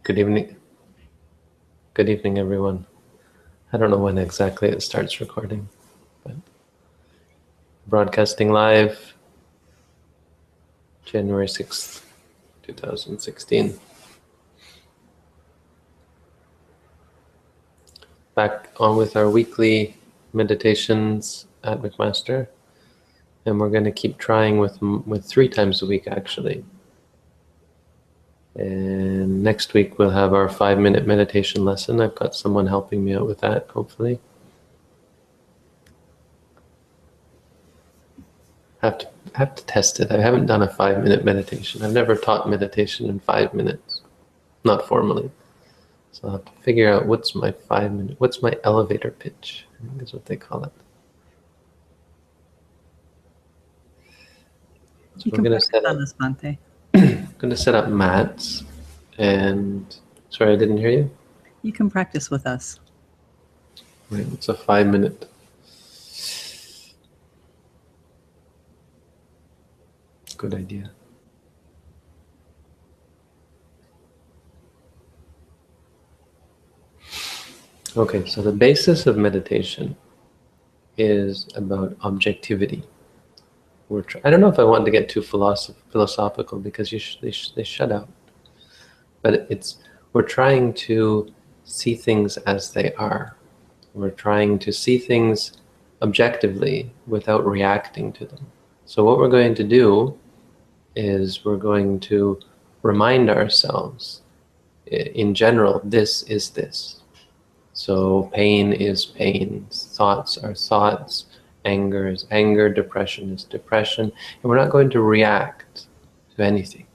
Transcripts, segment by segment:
Good evening. Good evening, everyone. I don't know when exactly it starts recording, but broadcasting live, January 6th, 2016. Back on with our weekly meditations at McMaster, and we're going to keep trying with 3 times a week, actually. And next week we'll have our 5-minute meditation lesson. I've got someone helping me out with that, hopefully. Have to test it. I haven't done a 5-minute meditation. I've never taught meditation in 5 minutes, not formally. So I'll have to figure out what's my elevator pitch, I think is what they call it. So we're going to set up going to set up mats, and sorry, I didn't hear you. You can practice with us. Right, it's a 5-minute. Good idea. Okay, so the basis of meditation is about objectivity. I don't know if I want to get too philosophical because they shut out. But we're trying to see things as they are. We're trying to see things objectively without reacting to them. So what we're going to do is we're going to remind ourselves, in general, this is this. So pain is pain, thoughts are thoughts, anger is anger, depression is depression, and we're not going to react to anything.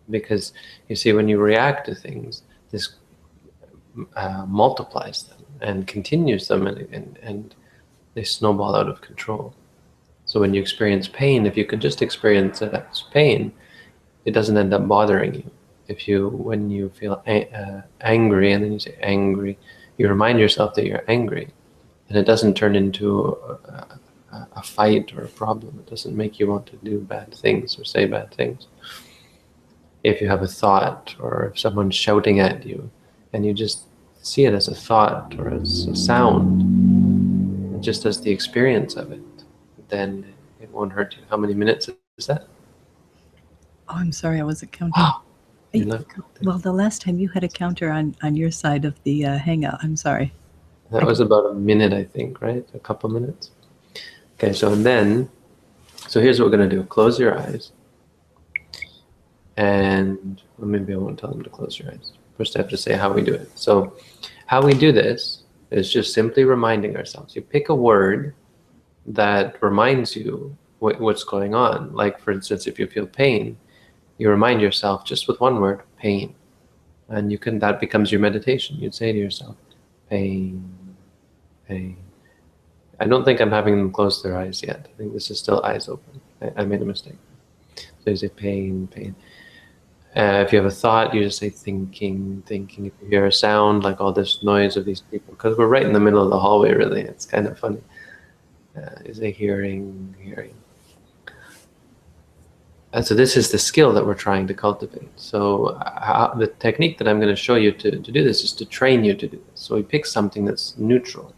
Because you see, when you react to things, this multiplies them and continues them, and they snowball out of control. So when you experience pain, if you could just experience it as pain, it doesn't end up bothering you. When you feel angry, and then you say angry, you remind yourself that you're angry, and it doesn't turn into a fight or a problem. It doesn't make you want to do bad things or say bad things. If you have a thought, or if someone's shouting at you, and you just see it as a thought or as a sound, just as the experience of it, then it won't hurt you. How many minutes is that? Oh, I'm sorry, I wasn't counting. You're not counting. Well, the last time you had a counter on your side of the hangout. I'm sorry. That was about a minute, I think, right? A couple minutes. Okay, so here's what we're going to do. Close your eyes. And well, maybe I won't tell them to close your eyes. First, I have to say how we do it. So how we do this is just simply reminding ourselves. You pick a word that reminds you what's going on. Like, for instance, if you feel pain, you remind yourself just with one word, pain. And that becomes your meditation. You'd say to yourself, pain, pain. I don't think I'm having them close their eyes yet. I think this is still eyes open. I made a mistake. So you say pain, pain. If you have a thought, you just say thinking, thinking. If you hear a sound, like all this noise of these people, because we're right in the middle of the hallway, really. It's kind of funny. You say hearing, hearing. And so this is the skill that we're trying to cultivate. So the technique that I'm going to show you to do this is to train you to do this. So we pick something that's neutral.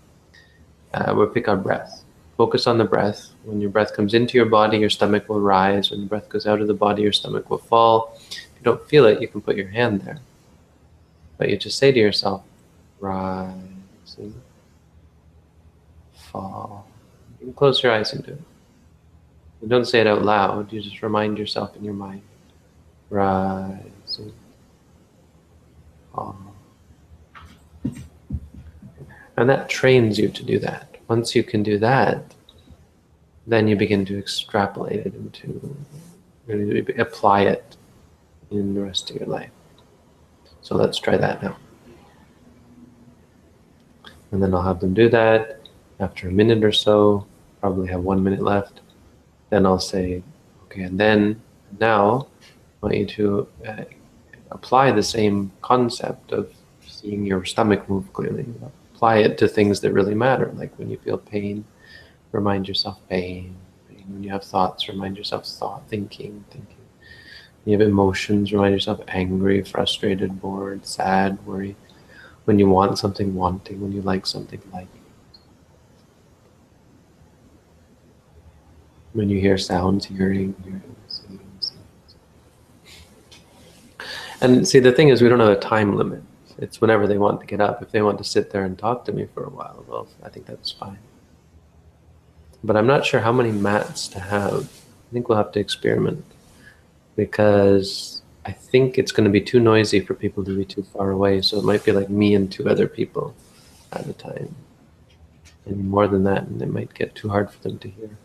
We'll pick our breath. Focus on the breath. When your breath comes into your body, your stomach will rise. When the breath goes out of the body, your stomach will fall. If you don't feel it, you can put your hand there. But you just say to yourself, rising, fall. You can close your eyes and do it. You don't say it out loud, you just remind yourself in your mind. Rising, fall. And that trains you to do that. Once you can do that, then you begin to extrapolate it into, really apply it in the rest of your life. So let's try that now. And then I'll have them do that. After a minute or so, probably have 1 minute left. Then I'll say, okay, and then now I want you to apply the same concept of seeing your stomach move clearly. Apply it to things that really matter, like when you feel pain, remind yourself pain. When you have thoughts, remind yourself thought, thinking. You have emotions, remind yourself angry, frustrated, bored, sad, worried. When you want something, wanting. When you like something, liking. When you hear sounds, hearing, seeing. And see, the thing is, we don't have a time limit. It's whenever they want to get up. If they want to sit there and talk to me for a while, well, I think that's fine. But I'm not sure how many mats to have. I think we'll have to experiment, because I think it's going to be too noisy for people to be too far away. So it might be like me and 2 other people at a time. And more than that, and it might get too hard for them to hear.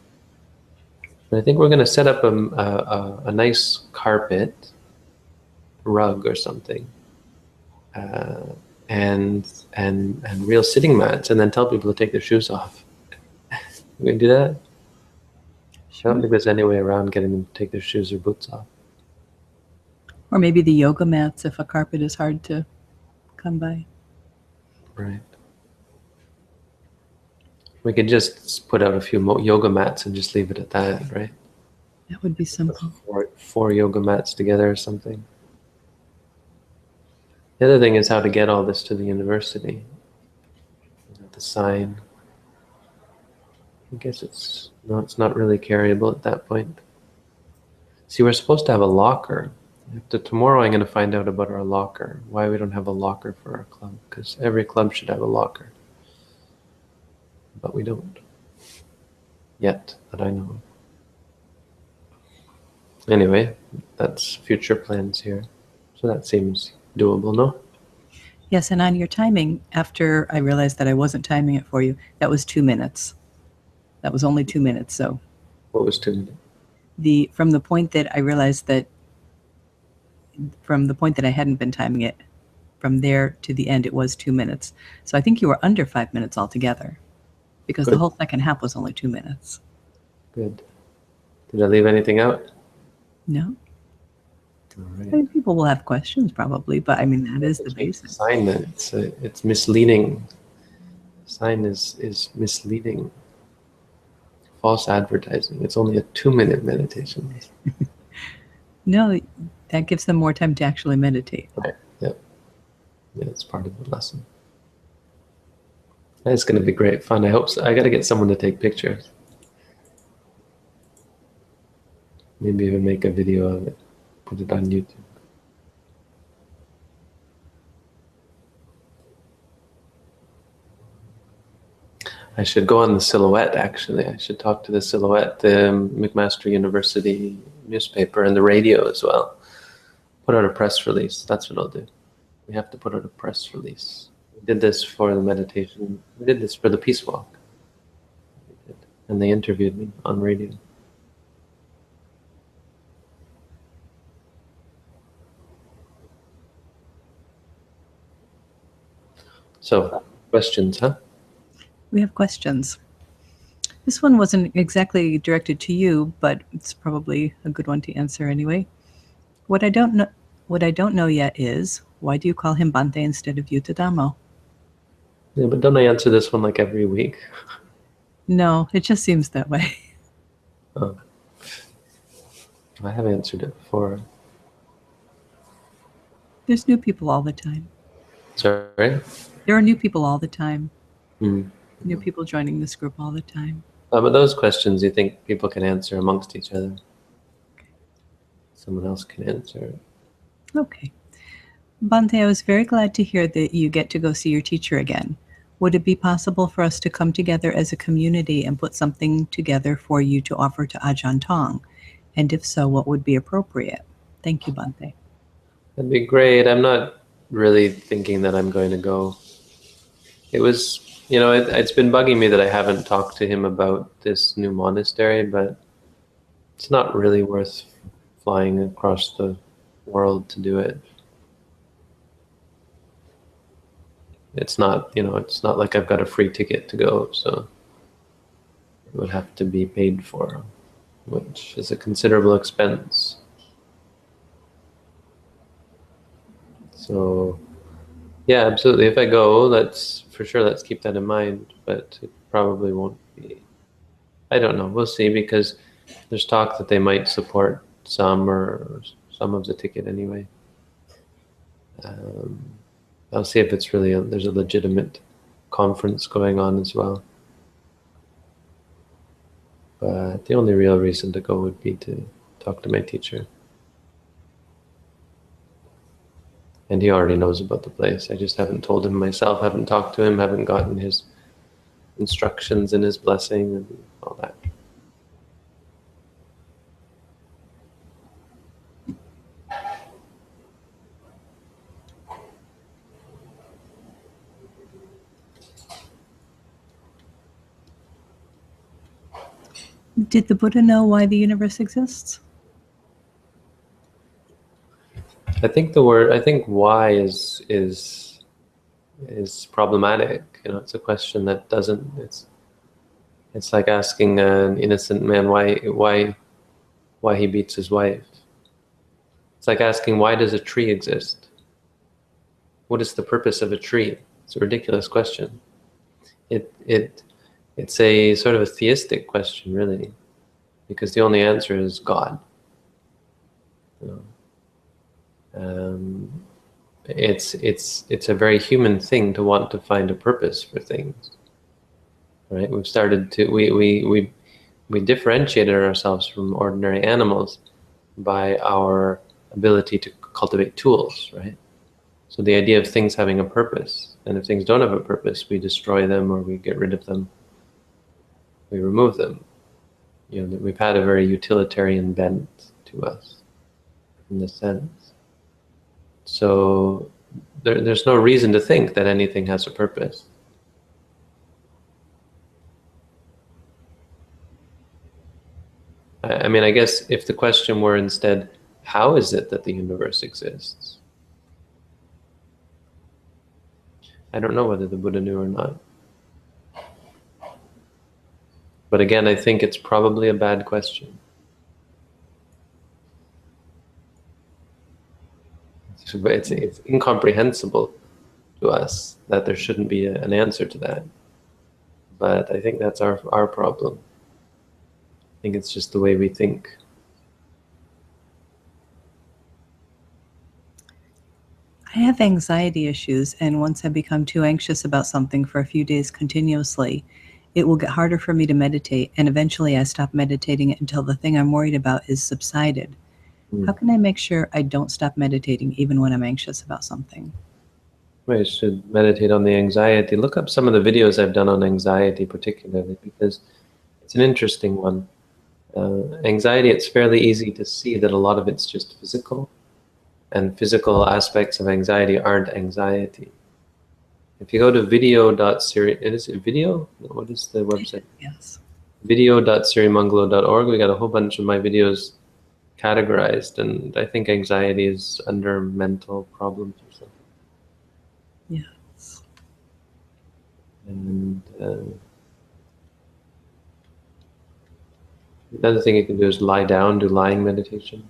But I think we're going to set up a nice carpet, rug or something, and real sitting mats, and then tell people to take their shoes off. We can do that. I don't think there's any way around getting them to take their shoes or boots off. Or maybe the yoga mats if a carpet is hard to come by. Right. We could just put out a few yoga mats and just leave it at that, right? That would be simple. Four yoga mats together or something. The other thing is how to get all this to the university. The sign. I guess it's not really carryable at that point. See, we're supposed to have a locker. Tomorrow I'm going to find out about our locker. Why we don't have a locker for our club. Because every club should have a locker. But we don't. Yet, that I know of. Anyway, that's future plans here. So that seems doable, no? Yes, and on your timing, after I realized that I wasn't timing it for you, that was 2 minutes. That was only 2 minutes, so. What was 2 minutes? From the point that I realized that, from the point that I hadn't been timing it, from there to the end, it was 2 minutes. So I think you were under 5 minutes altogether, because Good. the whole second half was only 2 minutes. Good. Did I leave anything out? No. All right. I mean, people will have questions probably, but I mean, that is the basis. Sign that it's misleading. Sign is misleading. False advertising. It's only a 2-minute meditation. No, that gives them more time to actually meditate. Right. Yep. Yeah, it's part of the lesson. It's going to be great fun. I hope so. I got to get someone to take pictures. Maybe even make a video of it. Put it on YouTube. I should go on the Silhouette, actually. I should talk to the Silhouette, the McMaster University newspaper, and the radio as well. Put out a press release. That's what I'll do. We have to put out a press release. We did this for the meditation. We did this for the Peace Walk. And they interviewed me on radio. So, questions, huh? We have questions. This one wasn't exactly directed to you, but it's probably a good one to answer anyway. What I don't know yet is, why do you call him Bante instead of Yuta Dhammo? Yeah, but don't I answer this one like every week? No, it just seems that way. Oh. I have answered it before. There's new people all the time. Sorry? There are new people all the time. Mm. New people joining this group all the time. But those questions you think people can answer amongst each other? Okay. Someone else can answer it. Okay. Bante, I was very glad to hear that you get to go see your teacher again. Would it be possible for us to come together as a community and put something together for you to offer to Ajahn Tong? And if so, what would be appropriate? Thank you, Bante. That'd be great. I'm not really thinking that I'm going to go. It was, it's been bugging me that I haven't talked to him about this new monastery, but it's not really worth flying across the world to do it. It's not, it's not like I've got a free ticket to go, so it would have to be paid for, which is a considerable expense. So, yeah, absolutely. If I go, let's keep that in mind, but it probably won't be. I don't know. We'll see, because there's talk that they might support some or some of the ticket anyway. I'll see if it's really there's a legitimate conference going on as well. But the only real reason to go would be to talk to my teacher. And he already knows about the place. I just haven't told him myself, haven't talked to him, haven't gotten his instructions and his blessing and all that. Did the Buddha know why the universe exists? I think why is problematic. It's a question that doesn't. It's like asking an innocent man why he beats his wife. It's like asking, why does a tree exist? What is the purpose of a tree? It's a ridiculous question. It's a sort of a theistic question, really, because the only answer is God. It's a very human thing to want to find a purpose for things, right? We've started to we differentiated ourselves from ordinary animals by our ability to cultivate tools, right? So the idea of things having a purpose, and if things don't have a purpose, we destroy them or we get rid of them, we remove them. We've had a very utilitarian bent to us in this sense. So there's no reason to think that anything has a purpose. I mean, I guess if the question were instead, how is it that the universe exists? I don't know whether the Buddha knew or not. But again, I think it's probably a bad question. It's incomprehensible to us that there shouldn't be an answer to that. But I think that's our problem. I think it's just the way we think. I have anxiety issues, and once I become too anxious about something for a few days continuously, it will get harder for me to meditate, and eventually I stop meditating until the thing I'm worried about is subsided. How can I make sure I don't stop meditating even when I'm anxious about something? We should meditate on the anxiety. Look up some of the videos I've done on anxiety particularly, because it's an interesting one. Anxiety, it's fairly easy to see that a lot of it's just physical, and physical aspects of anxiety aren't anxiety. If you go to video.siri, is it video? What is the website? Yes. Video.sirimangalo.org. We got a whole bunch of my videos categorized, and I think anxiety is under mental problems or something. Yes. And another thing you can do is lie down, do lying meditation.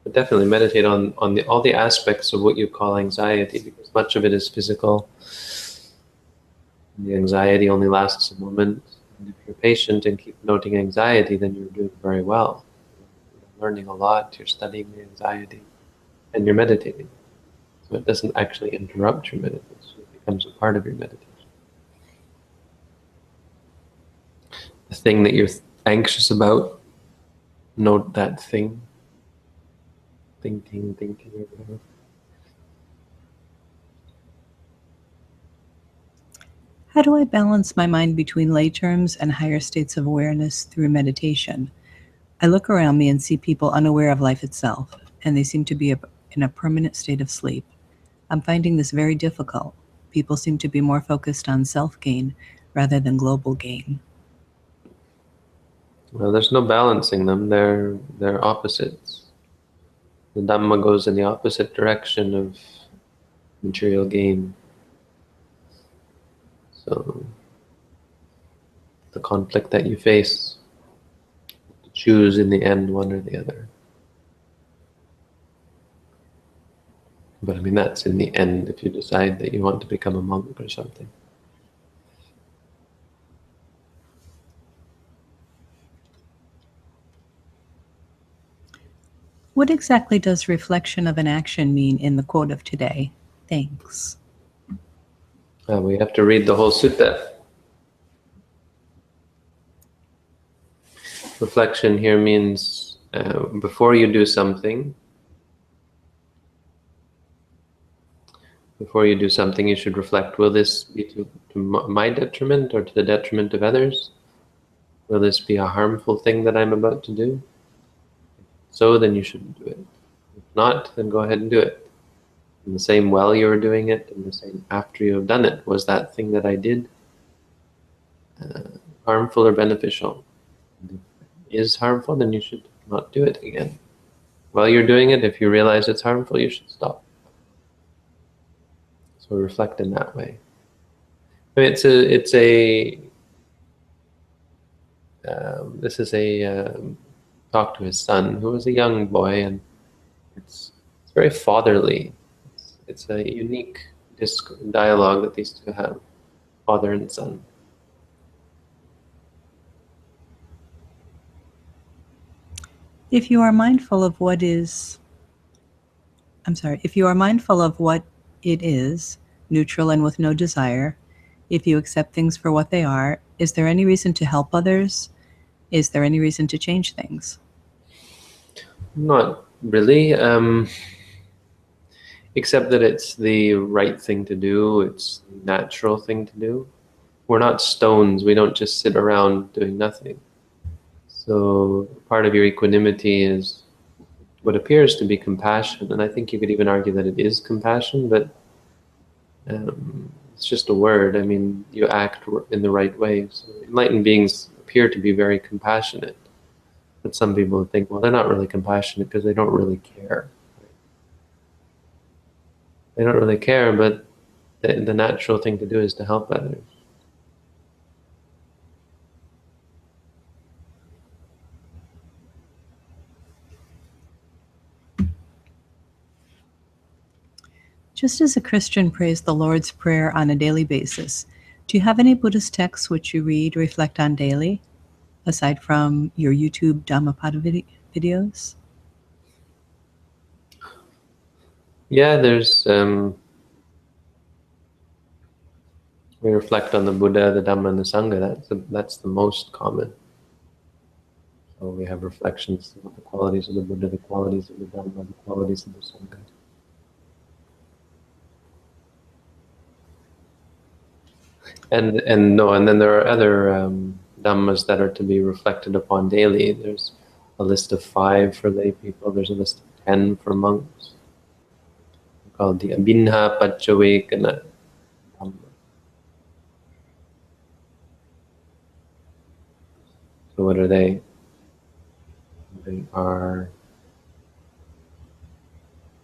But definitely meditate on all the aspects of what you call anxiety, because much of it is physical. The anxiety only lasts a moment. And if you're patient and keep noting anxiety, then you're doing very well. You're learning a lot, you're studying the anxiety, and you're meditating. So it doesn't actually interrupt your meditation, it becomes a part of your meditation. The thing that you're anxious about, note that thing. Thinking, or whatever. How do I balance my mind between lay terms and higher states of awareness through meditation? I look around me and see people unaware of life itself, and they seem to be in a permanent state of sleep. I'm finding this very difficult. People seem to be more focused on self-gain rather than global gain. Well, there's no balancing them. They're opposites. The Dhamma goes in the opposite direction of material gain. So the conflict that you face, to choose in the end one or the other. But I mean, that's in the end if you decide that you want to become a monk or something. What exactly does reflection of an action mean in the quote of today? Thanks. We have to read the whole sutta. Reflection here means before you do something, you should reflect, will this be to my detriment or to the detriment of others? Will this be a harmful thing that I'm about to do? So then you shouldn't do it. If not, then go ahead and do it. In the same while you were doing it, and the same after you have done it. Was that thing that I did harmful or beneficial? If it is harmful, then you should not do it again. While you're doing it, if you realize it's harmful, you should stop. So reflect in that way. I mean, this is a talk to his son, who was a young boy, and it's very fatherly. It's a unique dialogue that these two have, father and son. If you are mindful of what is, if you are mindful of what it is, neutral and with no desire, if you accept things for what they are, is there any reason to help others? Is there any reason to change things? Not really, except that it's the right thing to do. It's the natural thing to do. We're not stones. We don't just sit around doing nothing. So part of your equanimity is what appears to be compassion, and I think you could even argue that it is compassion, but it's just a word. I mean, you act in the right way. So enlightened beings appear to be very compassionate, but some people think, well, they're not really compassionate because they don't really care. They don't really care, but the natural thing to do is to help others. Just as a Christian prays the Lord's Prayer on a daily basis, do you have any Buddhist texts which you read, reflect on daily, aside from your YouTube Dhammapada videos? Yeah, there's we reflect on the Buddha, the Dhamma, and the Sangha. That's the most common. So we have reflections about the qualities of the Buddha, the qualities of the Dhamma, the qualities of the Sangha. And then there are other Dhammas that are to be reflected upon daily. There's a list of 5 for lay people. There's a list of 10 for monks, called the Abhinha Paccavekkhana Dhamma. So what are they? They are,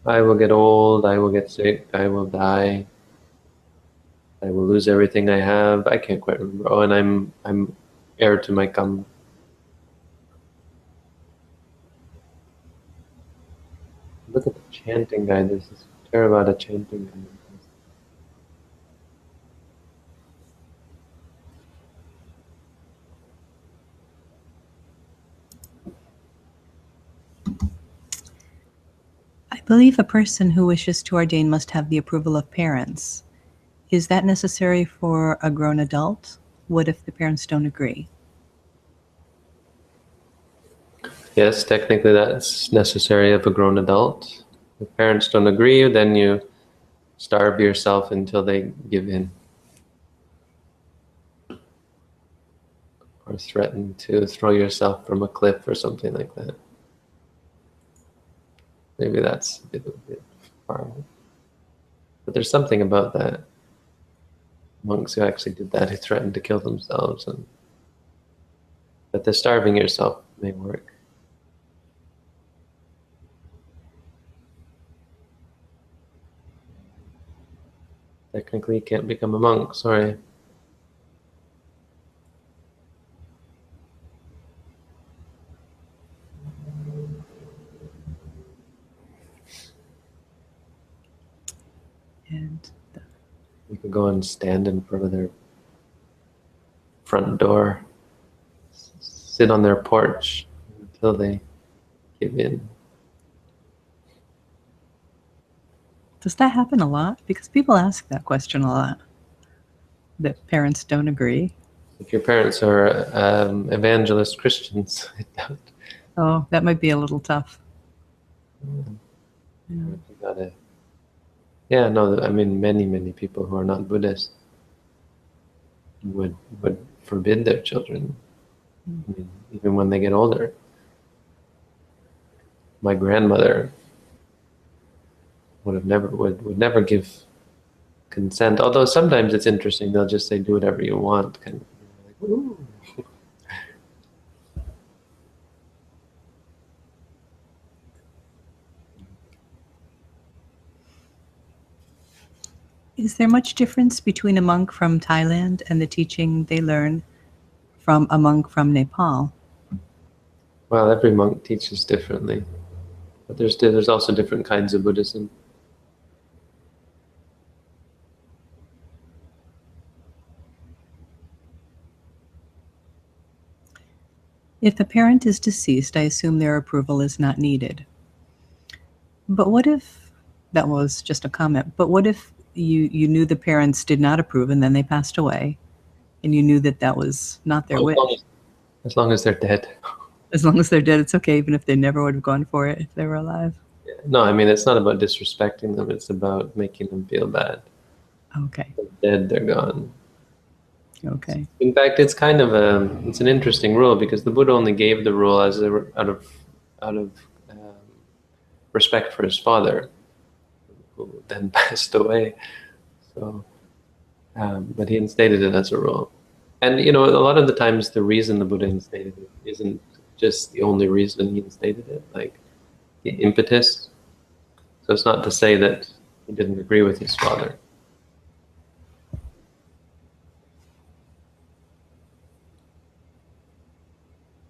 I will get old, I will get sick, I will die, I will lose everything I have. I can't quite remember. Oh, and I'm heir to my karma. Look at the chanting guide. There's this Theravada chanting guide. I believe a person who wishes to ordain must have the approval of parents. Is that necessary for a grown adult? What if the parents don't agree? Yes, technically that's necessary of a grown adult. If parents don't agree, then you starve yourself until they give in. Or threaten to throw yourself from a cliff or something like that. Maybe that's a bit far. But there's something about that. Monks who actually did that, who threatened to kill themselves. But the starving yourself may work. Technically, you can't become a monk, sorry. And You could go and stand in front of their front door, sit on their porch until they give in. Does that happen a lot? Because people ask that question a lot, that parents don't agree. If your parents are evangelist Christians, I doubt. Oh, that might be a little tough. Yeah. You gotta, yeah, no, I mean, many people who are not Buddhist would forbid their children. I mean, even when they get older. My grandmother would never give consent. Although sometimes it's interesting, they'll just say, "Do whatever you want." Kind of. Like, ooh. Is there much difference between a monk from Thailand and the teaching they learn from a monk from Nepal? Well, every monk teaches differently, but there's also different kinds of Buddhism. If a parent is deceased, I assume their approval is not needed. But what if, that was just a comment, but what if you knew the parents did not approve and then they passed away and you knew that that was not their Well, wish? as long as they're dead. As long as they're dead, it's okay, even if they never would have gone for it if they were alive. No, I mean, it's not about disrespecting them. It's about making them feel bad. Okay. They're dead, they're gone. Okay. In fact, it's kind of it's an interesting rule because the Buddha only gave the rule out of respect for his father, who then passed away. So, but he instated it as a rule. And a lot of the times, the reason the Buddha instated it isn't just the only reason he instated it. Like the impetus. So it's not to say that he didn't agree with his father.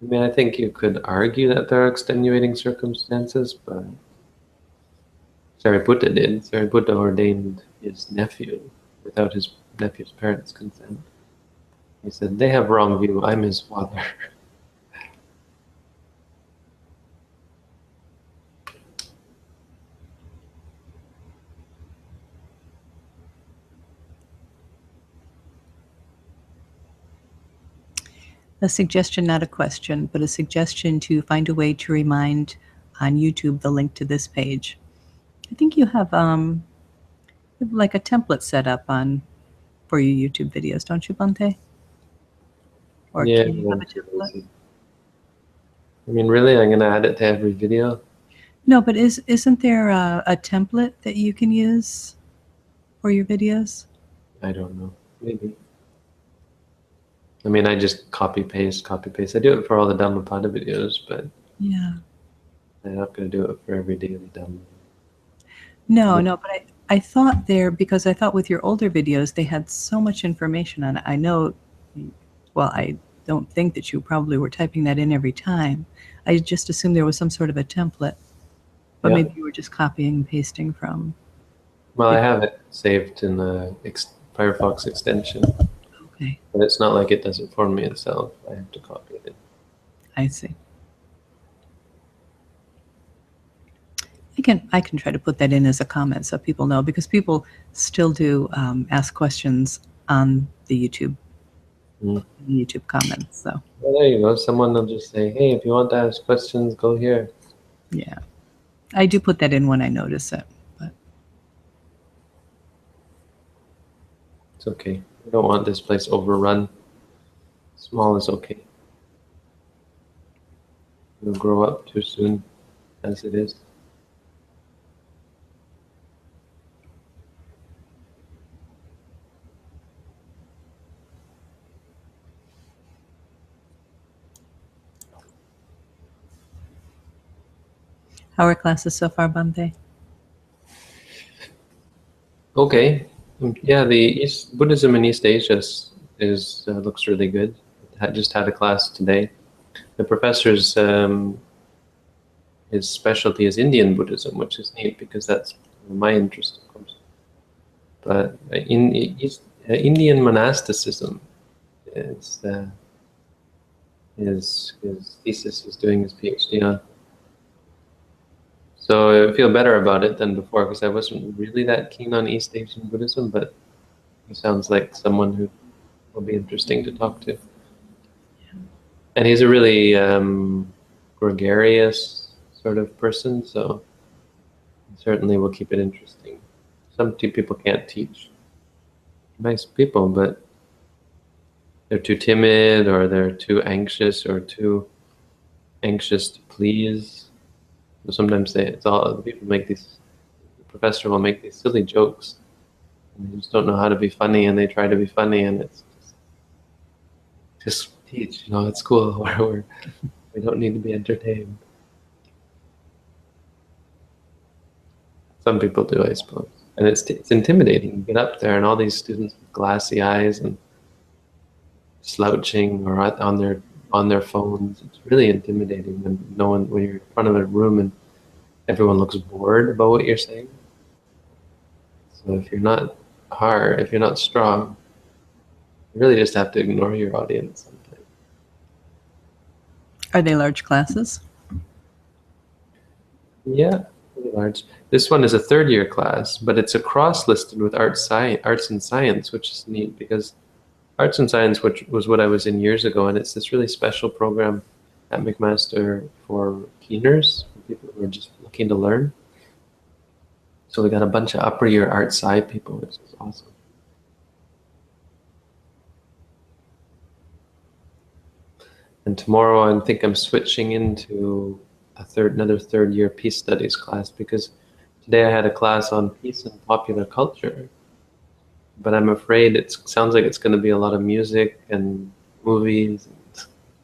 I mean, I think you could argue that there are extenuating circumstances, but Sariputta did. Sariputta ordained his nephew without his nephew's parents' consent. He said, "They have wrong view. I'm his father." A suggestion, not a question, but a suggestion to find a way to remind on YouTube the link to this page. I think you have like a template set up on for your YouTube videos, don't you, Bhante? Or Yeah, can you have I'm a too template? lazy. I mean, really, I'm gonna add it to every video. No, but isn't there a template that you can use for your videos? I don't know. Maybe. I mean, I just copy paste. I do it for all the Dhammapada videos, but Yeah. I'm not gonna do it for every daily Dhamma. No, but I thought there, because I thought with your older videos, they had so much information on it. I know, well, I don't think that you probably were typing that in every time. I just assumed there was some sort of a template, but Yeah. maybe you were just copying and pasting from. Well, I have it saved in the Firefox extension, Okay, but it's not like it does it for me itself. I have to copy it. I see. I can try to put that in as a comment so people know, because people still do ask questions on the YouTube comments. So Well, there you go. Someone will just say, "Hey, if you want to ask questions, go here." yeah, I do put that in when I notice it. But It's okay. We don't want this place overrun. Small is okay. It'll grow up too soon, as it is. how are classes so far, Bante? Okay. Yeah, the East Buddhism in East Asia is looks really good. I just had a class today. The professor's his specialty is Indian Buddhism, which is neat because that's my interest, of course. But in Indian monasticism is his thesis is doing his PhD on. So I feel better about it than before because I wasn't really that keen on East Asian Buddhism, but he sounds like someone who will be interesting to talk to. And he's a really gregarious sort of person, so certainly will keep it interesting. Some people can't teach. Nice people, but they're too timid or they're too anxious or too anxious to please. So sometimes the people make these, the professor will make these silly jokes and they just don't know how to be funny and they try to be funny and it's just teach, it's cool. We don't need to be entertained. Some people do, I suppose. And it's intimidating. You get up there and all these students with glassy eyes and slouching or on their phones. It's really intimidating when you're in front of a room and everyone looks bored about what you're saying. So if you're not if you're not strong, you really just have to ignore your audience sometimes. Are they large classes? Yeah, pretty large. This one is a third-year class, but it's a cross-listed with arts and science, which is neat because arts and science, which was what I was in years ago, and it's this really special program at McMaster for keeners, for people who are just looking to learn. So we got a bunch of upper year art sci people, which is awesome. And tomorrow I think I'm switching into another third year peace studies class because today I had a class on peace and popular culture, but I'm afraid it sounds like it's going to be a lot of music and movies.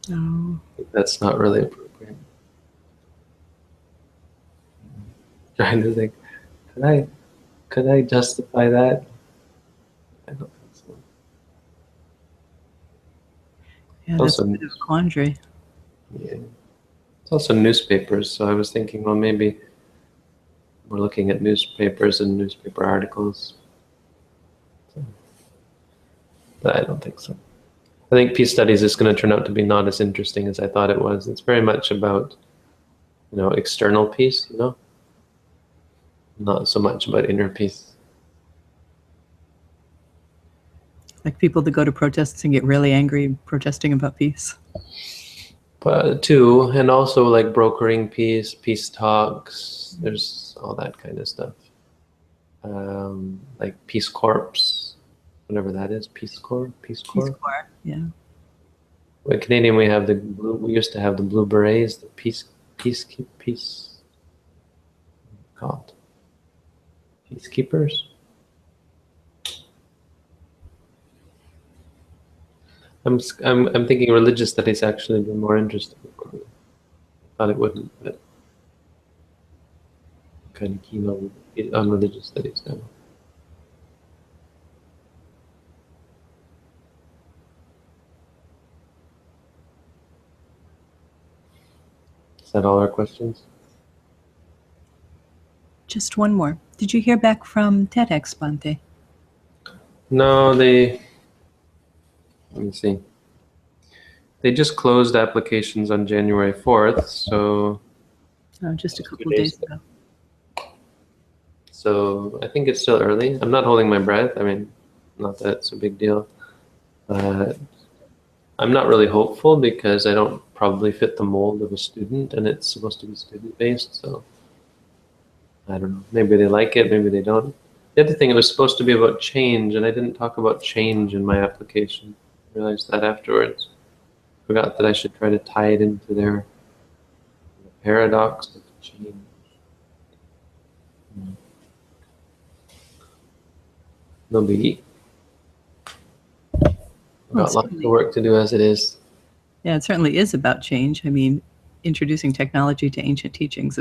And that's not really appropriate. Trying to think, could I justify that? I don't think so. Yeah, that's a bit of a quandary. Yeah. It's also newspapers, so I was thinking, well, maybe we're looking at newspapers and newspaper articles. But I don't think so. I think peace studies is going to turn out to be not as interesting as I thought it was. It's very much about, external peace, not so much about inner peace. Like people that go to protests and get really angry protesting about peace. But too, and also like brokering peace talks, there's all that kind of stuff. Like Peace Corps, whatever that is, Peace Corps? Peace Corps, yeah. In Canadian, we used to have the Blue Berets, the peace called peacekeepers. I'm thinking religious studies actually would be more interesting. I thought it wouldn't, but I'm kind of keen on religious studies now. Is that all our questions? Just one more. Did you hear back from TEDx, Bhante? No, let me see. They just closed applications on January 4th, so... Oh, just a couple days ago. So I think it's still early. I'm not holding my breath. I mean, not that it's a big deal. I'm not really hopeful because I don't probably fit the mold of a student, and it's supposed to be student-based, so I don't know. Maybe they like it, maybe they don't. The other thing, it was supposed to be about change, and I didn't talk about change in my application. I realized that afterwards. Forgot that I should try to tie it into their paradox of change. No biggie. Got lots of work to do as it is. Yeah, it certainly is about change. I mean, introducing technology to ancient teachings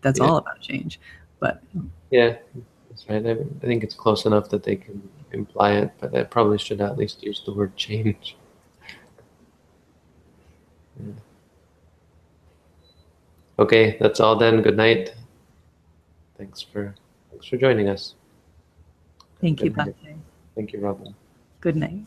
that's all about change. But yeah, that's right. I think it's close enough that they can imply it, but I probably should at least use the word change. Yeah. Okay, that's all then. Good night. Thanks for joining us. Thank you, Bhante. Thank you, Robin. Good night.